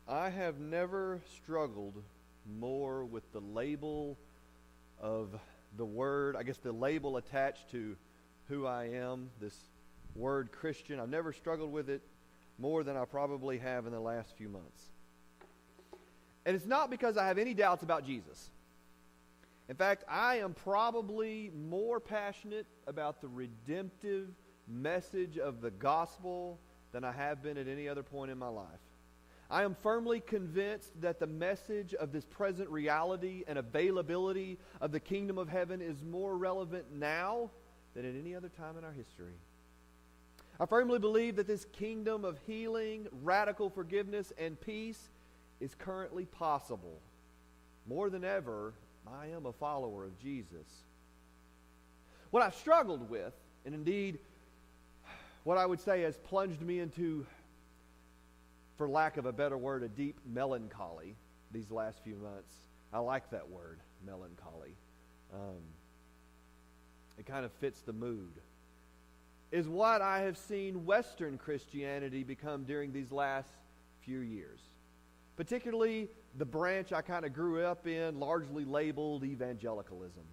I have never struggled more with the label of the word, I guess the label attached to who I am, this word Christian. I've never struggled with it more than I probably have in the last few months. And it's not because I have any doubts about Jesus. In fact, I am probably more passionate about the redemptive message of the gospel than I have been at any other point in my life. I am firmly convinced that the message of this present reality and availability of the kingdom of heaven is more relevant now than at any other time in our history. I firmly believe that this kingdom of healing, radical forgiveness, and peace is currently possible. More than ever, I am a follower of Jesus. What I've struggled with, and indeed what I would say has plunged me into, for lack of a better word, a deep melancholy these last few months. I like that word, melancholy. It kind of fits the mood. Is what I have seen Western Christianity become during these last few years. Particularly the branch I kind of grew up in, largely labeled evangelicalism.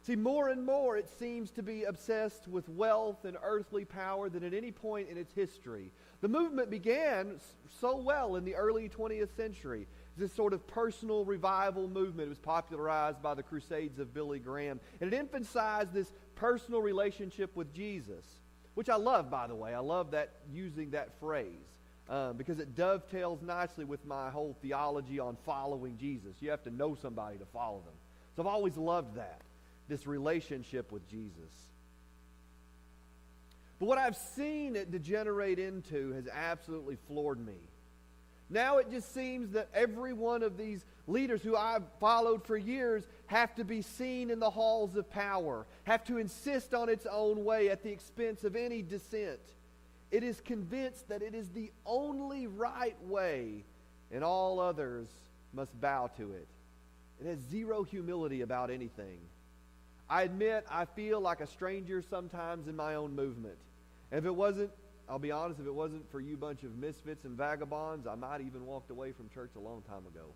See, more and more it seems to be obsessed with wealth and earthly power than at any point in its history. The movement began so well in the early 20th century. This sort of personal revival movement. It was popularized by the Crusades of Billy Graham. And it emphasized this personal relationship with Jesus, which I love, by the way. I love that, using that phrase, because it dovetails nicely with my whole theology on following Jesus. You have to know somebody to follow them. So I've always loved that, this relationship with Jesus. But what I've seen it degenerate into has absolutely floored me. Now it just seems that every one of these leaders who I've followed for years have to be seen in the halls of power, have to insist on its own way at the expense of any dissent. It is convinced that it is the only right way, and all others must bow to it. It has zero humility about anything. I admit I feel like a stranger sometimes in my own movement. And if it wasn't, I'll be honest, if it wasn't for you bunch of misfits and vagabonds, I might even walked away from church a long time ago.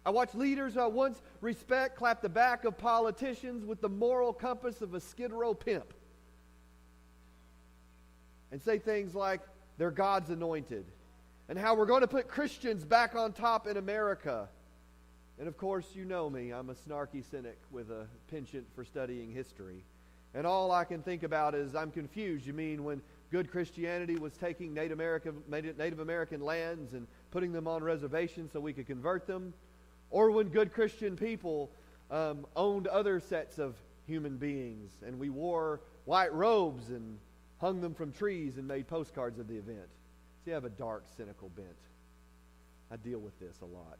I watch leaders I once respect clap the back of politicians with the moral compass of a Skid Row pimp and say things like they're God's anointed and how we're going to put Christians back on top in America. And of course, you know me, I'm a snarky cynic with a penchant for studying history. And all I can think about is I'm confused. You mean when good Christianity was taking Native American lands and putting them on reservations so we could convert them? Or when good Christian people owned other sets of human beings and we wore white robes and hung them from trees and made postcards of the event? See, I have a dark, cynical bent. I deal with this a lot.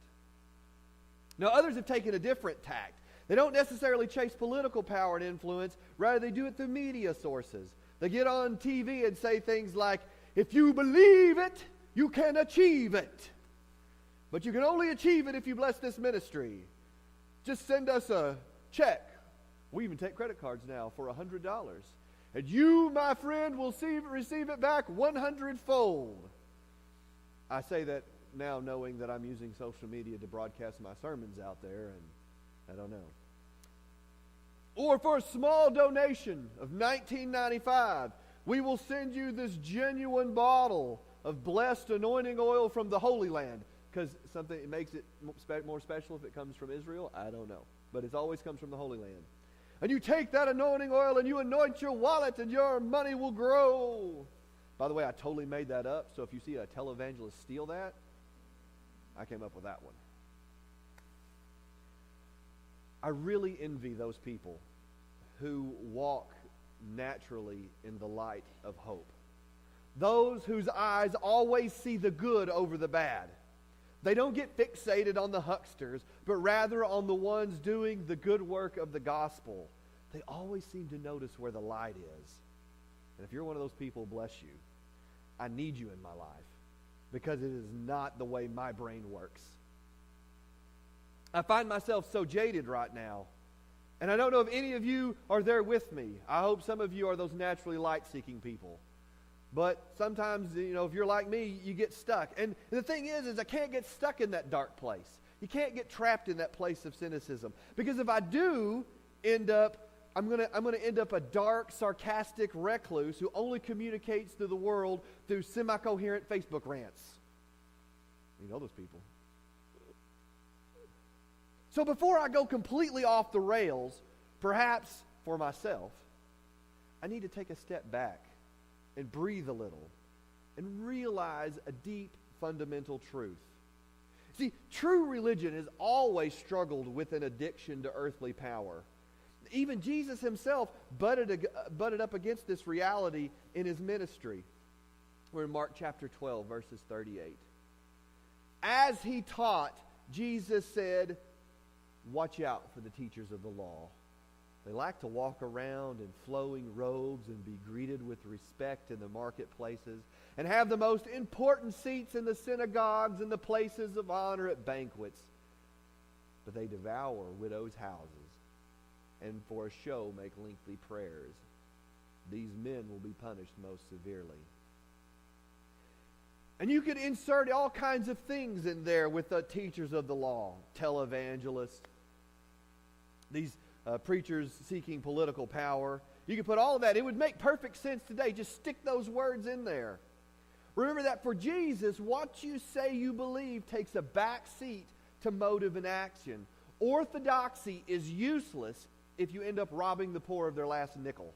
Now, others have taken a different tact. They don't necessarily chase political power and influence. Rather, they do it through media sources. They get on TV and say things like, if you believe it, you can achieve it. But you can only achieve it if you bless this ministry. Just send us a check. We even take credit cards now for $100. And you, my friend, will receive it back 100-fold. I say that now knowing that I'm using social media to broadcast my sermons out there, and I don't know. Or for a small donation of $19.95, we will send you this genuine bottle of blessed anointing oil from the Holy Land. Because something it makes it more special if it comes from Israel? I don't know. But it always comes from the Holy Land. And you take that anointing oil and you anoint your wallet and your money will grow. By the way, I totally made that up. So if you see a televangelist steal that, I came up with that one. I really envy those people who walk naturally in the light of hope. Those whose eyes always see the good over the bad. They don't get fixated on the hucksters, but rather on the ones doing the good work of the gospel. They always seem to notice where the light is. And if you're one of those people, bless you. I need you in my life because it is not the way my brain works. I find myself so jaded right now. And I don't know if any of you are there with me. I hope some of you are those naturally light-seeking people. But sometimes, if you're like me, you get stuck. And the thing is I can't get stuck in that dark place. You can't get trapped in that place of cynicism. Because if I do end up, I'm gonna end up a dark, sarcastic recluse who only communicates to the world through semi-coherent Facebook rants. You know those people. So before I go completely off the rails, perhaps for myself, I need to take a step back and breathe a little and realize a deep fundamental truth. See, true religion has always struggled with an addiction to earthly power. Even Jesus himself butted up against this reality in his ministry. We're in Mark chapter 12, verses 38. As he taught, Jesus said, "Watch out for the teachers of the law. They like to walk around in flowing robes and be greeted with respect in the marketplaces and have the most important seats in the synagogues and the places of honor at banquets. But they devour widows' houses and for a show make lengthy prayers. These men will be punished most severely." And you could insert all kinds of things in there with the teachers of the law, televangelists, these preachers seeking political power. You could put all of that. It would make perfect sense today. Just stick those words in there. Remember that for Jesus, what you say you believe takes a back seat to motive and action. Orthodoxy is useless if you end up robbing the poor of their last nickel.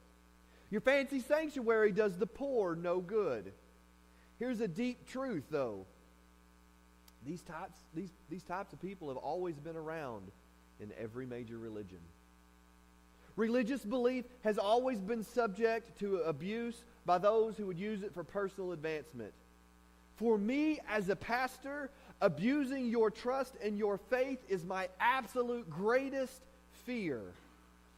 Your fancy sanctuary does the poor no good. Here's a deep truth, though. These types of people have always been around in every major religion. Religious belief has always been subject to abuse by those who would use it for personal advancement. For me, as a pastor, abusing your trust and your faith is my absolute greatest fear.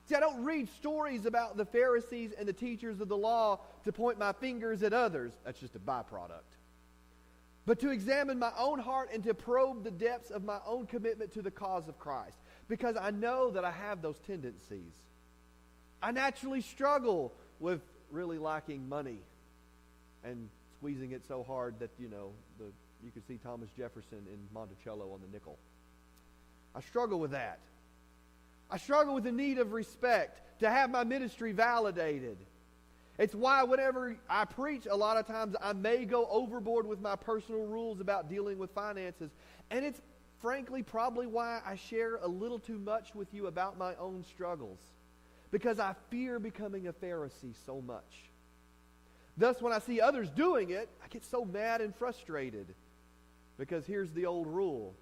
See, I don't read stories about the Pharisees and the teachers of the law to point my fingers at others. That's just a byproduct. But to examine my own heart and to probe the depths of my own commitment to the cause of Christ. Because I know that I have those tendencies. I naturally struggle with really liking money and squeezing it so hard that, you could see Thomas Jefferson in Monticello on the nickel. I struggle with that. I struggle with the need of respect, to have my ministry validated. It's why whenever I preach, a lot of times I may go overboard with my personal rules about dealing with finances. And it's frankly probably why I share a little too much with you about my own struggles. Because I fear becoming a Pharisee so much. Thus, when I see others doing it, I get so mad and frustrated. Because here's the old rule.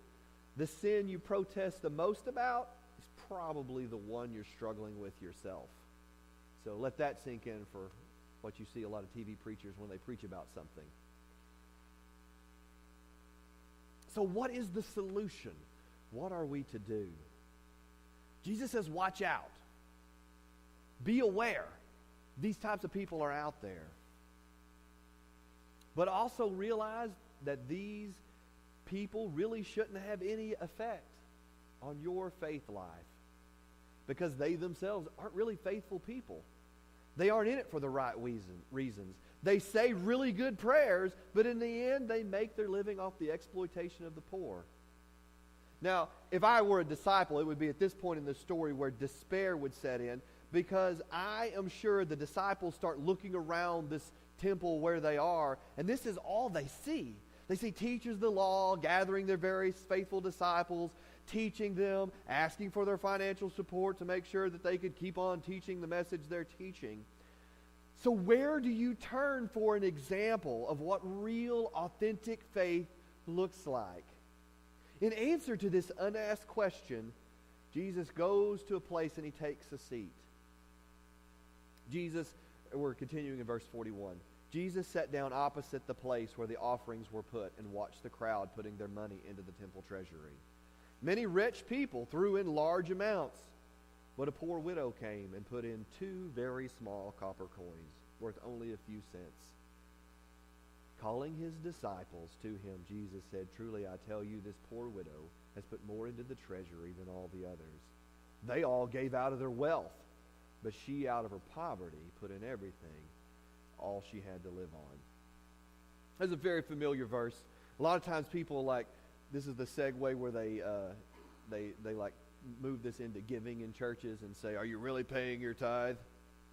The sin you protest the most about is probably the one you're struggling with yourself. So let that sink in for what you see a lot of TV preachers when they preach about something. So what is the solution? What are we to do? Jesus says, watch out. Be aware. These types of people are out there. But also realize that these people really shouldn't have any effect on your faith life. Because they themselves aren't really faithful people. They aren't in it for the right reasons. They say really good prayers, but in the end, they make their living off the exploitation of the poor. Now, if I were a disciple, it would be at this point in the story where despair would set in, because I am sure the disciples start looking around this temple where they are, and this is all they see. They see teachers of the law gathering their various faithful disciples, teaching them, asking for their financial support to make sure that they could keep on teaching the message they're teaching. So where do you turn for an example of what real, authentic faith looks like? In answer to this unasked question, Jesus goes to a place and he takes a seat. We're continuing in verse 41. Jesus sat down opposite the place where the offerings were put and watched the crowd putting their money into the temple treasury. Many rich people threw in large amounts, but a poor widow came and put in 2 very small copper coins, worth only a few cents. Calling his disciples to him, Jesus said, "Truly I tell you, this poor widow has put more into the treasury than all the others. They all gave out of their wealth, but she out of her poverty put in everything, all she had to live on. That's a very familiar verse. A lot of times people this is the segue where they like move this into giving in churches and say, are you really paying your tithe?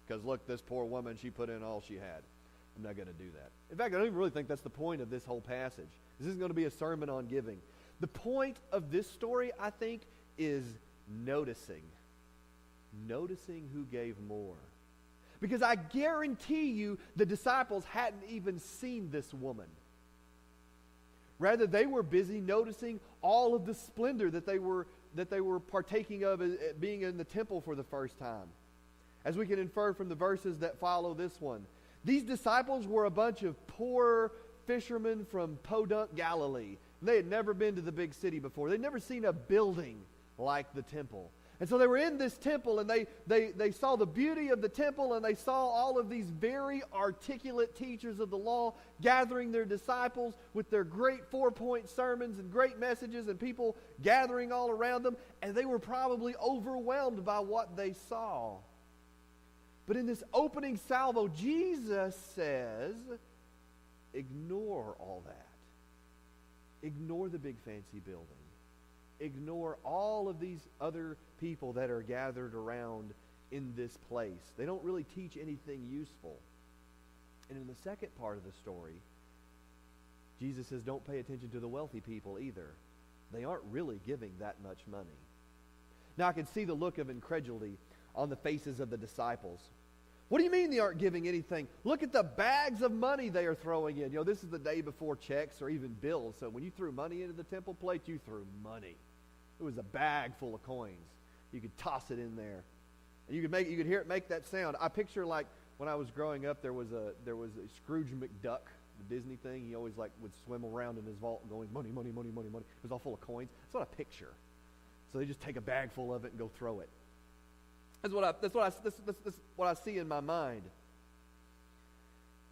Because look, this poor woman, she put in all she had. I'm not going to do that. In fact, I don't even really think that's the point of this whole passage. This isn't going to be a sermon on giving. The point of this story, I think, is noticing who gave more. Because I guarantee you the disciples hadn't even seen this woman. Rather, they were busy noticing all of the splendor that they were partaking of being in the temple for the first time. As we can infer from the verses that follow this one. These disciples were a bunch of poor fishermen from Podunk, Galilee. They had never been to the big city before. They'd never seen a building like the temple. And so they were in this temple, and they saw the beauty of the temple, and they saw all of these very articulate teachers of the law gathering their disciples with their great 4-point sermons and great messages, and people gathering all around them, and they were probably overwhelmed by what they saw. But in this opening salvo, Jesus says, ignore all that. Ignore the big fancy building. Ignore all of these other people that are gathered around in this place. They don't really teach anything useful. And in the second part of the story, Jesus says don't pay attention to the wealthy people either. They aren't really giving that much money. Now I can see the look of incredulity on the faces of the disciples. What do you mean they aren't giving anything? Look at the bags of money they are throwing in. You know, this is the day before checks or even bills. So when you threw money into the temple plate, you threw money. It was a bag full of coins. You could toss it in there. And you could hear it make that sound. I picture like when I was growing up, there was a Scrooge McDuck, the Disney thing. He always would swim around in his vault going, money, money, money, money, money. It was all full of coins. That's what I picture. So they just take a bag full of it and go throw it. That's what I see in my mind.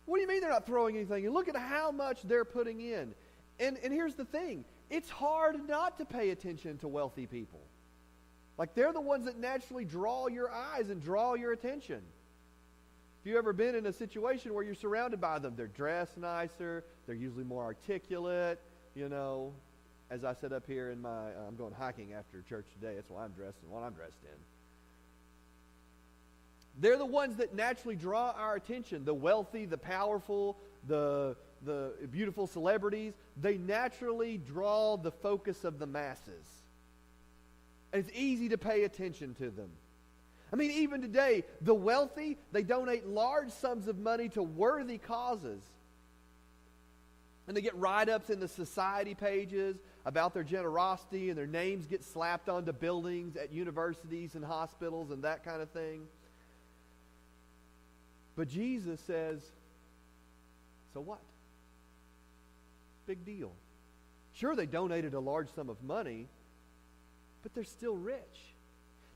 What do you mean they're not throwing anything? And look at how much they're putting in. And here's the thing. It's hard not to pay attention to wealthy people. Like they're the ones that naturally draw your eyes and draw your attention. If you've ever been in a situation where you're surrounded by them, they're dressed nicer, they're usually more articulate, you know. As I said up here in I'm going hiking after church today. That's why I'm dressed in what I'm dressed in. They're the ones that naturally draw our attention. The wealthy, the powerful, the beautiful celebrities, they naturally draw the focus of the masses. And it's easy to pay attention to them. I mean, even today, the wealthy, they donate large sums of money to worthy causes. And they get write-ups in the society pages about their generosity, and their names get slapped onto buildings at universities and hospitals and that kind of thing. But Jesus says, so what? Big deal. Sure, they donated a large sum of money, but they're still rich.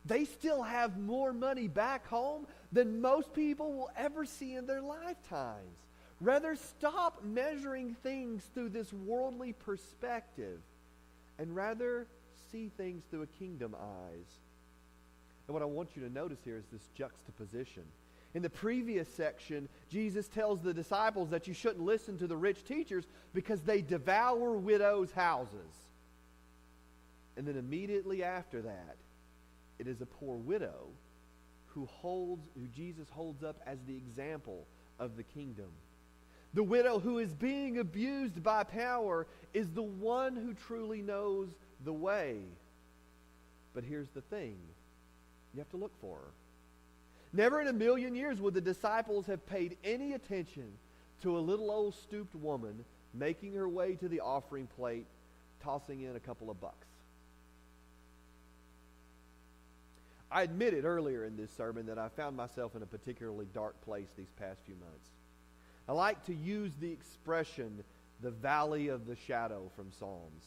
They still have more money back home than most people will ever see in their lifetimes. Rather, stop measuring things through this worldly perspective and rather see things through a kingdom eyes. And what I want you to notice here is this juxtaposition. In the previous section, Jesus tells the disciples that you shouldn't listen to the rich teachers because they devour widows' houses. And then immediately after that, it is a poor widow who Jesus holds up as the example of the kingdom. The widow who is being abused by power is the one who truly knows the way. But here's the thing. You have to look for her. Never in a million years would the disciples have paid any attention to a little old stooped woman making her way to the offering plate, tossing in a couple of bucks. I admitted earlier in this sermon that I found myself in a particularly dark place these past few months. I like to use the expression, the valley of the shadow from Psalms.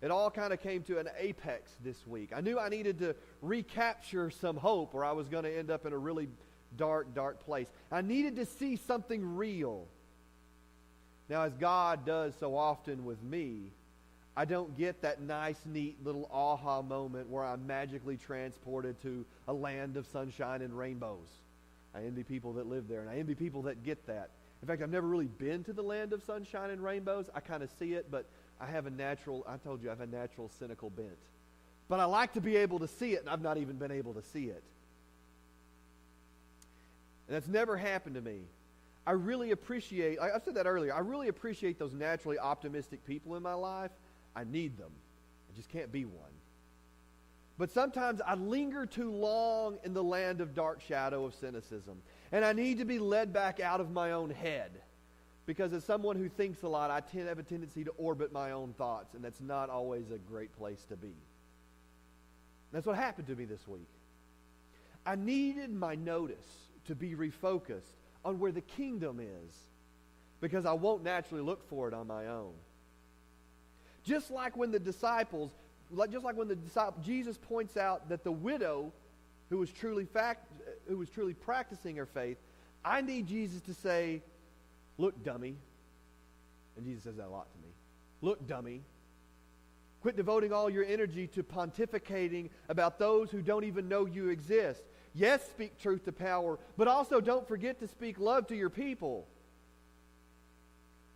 It all kind of came to an apex this week. I knew I needed to recapture some hope or I was going to end up in a really dark, dark place. I needed to see something real. Now, as God does so often with me, I don't get that nice, neat little aha moment where I'm magically transported to a land of sunshine and rainbows. I envy people that live there, and I envy people that get that. In fact, I've never really been to the land of sunshine and rainbows. I kind of see it, but I have a natural cynical bent. But I like to be able to see it, and I've not even been able to see it. And that's never happened to me. I really appreciate, I said that earlier, I really appreciate those naturally optimistic people in my life. I need them. I just can't be one. But sometimes I linger too long in the land of dark shadow of cynicism. And I need to be led back out of my own head. Because as someone who thinks a lot, I have a tendency to orbit my own thoughts. And that's not always a great place to be. That's what happened to me this week. I needed my notice to be refocused on where the kingdom is. Because I won't naturally look for it on my own. Just like when Jesus points out that the widow who was truly practicing her faith, I need Jesus to say, look, dummy. And Jesus says that a lot to me. Look, dummy. Quit devoting all your energy to pontificating about those who don't even know you exist. Yes, speak truth to power, but also don't forget to speak love to your people.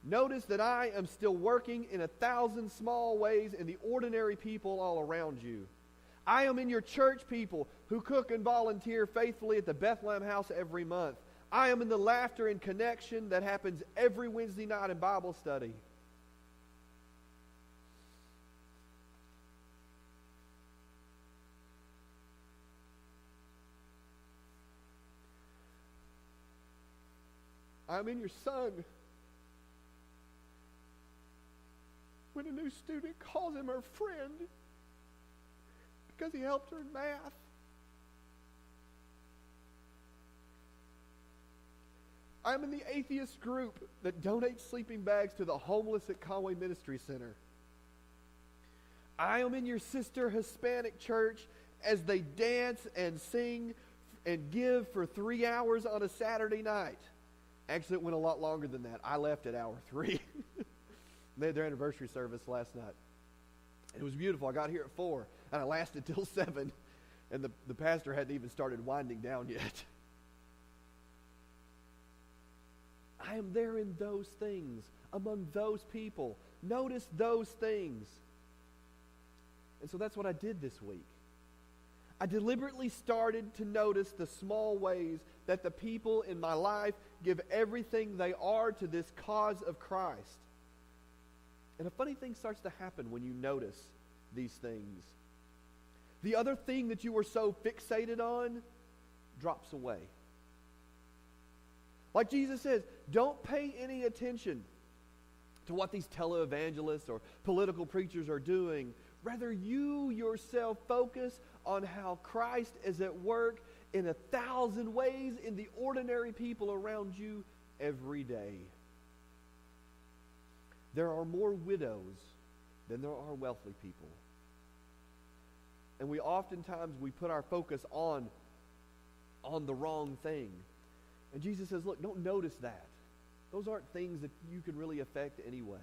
Notice that I am still working in 1,000 small ways in the ordinary people all around you. I am in your church people who cook and volunteer faithfully at the Bethlehem house every month. I am in the laughter and connection that happens every Wednesday night in Bible study. I'm in your son. When a new student calls him her friend because he helped her in math. I'm in the atheist group that donates sleeping bags to the homeless at Conway Ministry Center. I am in your sister Hispanic church as they dance and sing and give for 3 hours on a Saturday night. Actually, it went a lot longer than that. I left at hour 3. They had their anniversary service last night. It was beautiful. I got here at 4, and I lasted till 7, and the pastor hadn't even started winding down yet. I am there in those things, among those people. Notice those things. And so that's what I did this week. I deliberately started to notice the small ways that the people in my life give everything they are to this cause of Christ. And a funny thing starts to happen when you notice these things. The other thing that you were so fixated on drops away. Like Jesus says, don't pay any attention to what these televangelists or political preachers are doing. Rather, you yourself focus on how Christ is at work in 1,000 ways in the ordinary people around you every day. There are more widows than there are wealthy people. And we oftentimes put our focus on the wrong thing. And Jesus says, look, don't notice that. Those aren't things that you can really affect anyway.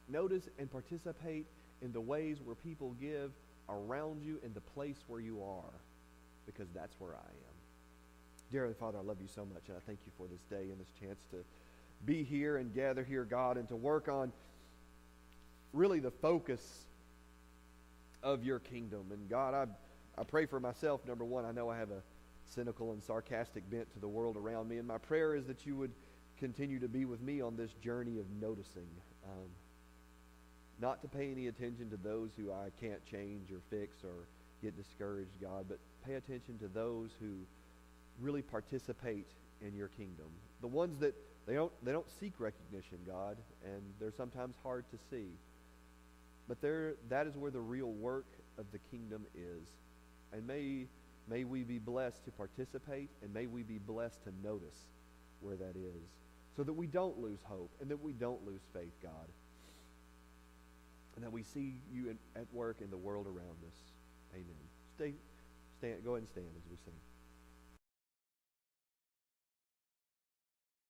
Notice and participate in the ways where people give around you in the place where you are, because that's where I am. Dear Heavenly Father, I love you so much, and I thank you for this day and this chance to be here and gather here, God, and to work on really the focus of your kingdom. And God, I pray for myself, number one. I know I have a cynical and sarcastic bent to the world around me, and my prayer is that you would continue to be with me on this journey of noticing. Not to pay any attention to those who I can't change or fix or get discouraged, God, but pay attention to those who really participate in your kingdom. The ones that they don't seek recognition, God, and they're sometimes hard to see. But that is where the real work of the kingdom is. And may we be blessed to participate, and may we be blessed to notice where that is, so that we don't lose hope and that we don't lose faith, God. And that we see you at work in the world around us. Amen. Go ahead and stand as we sing.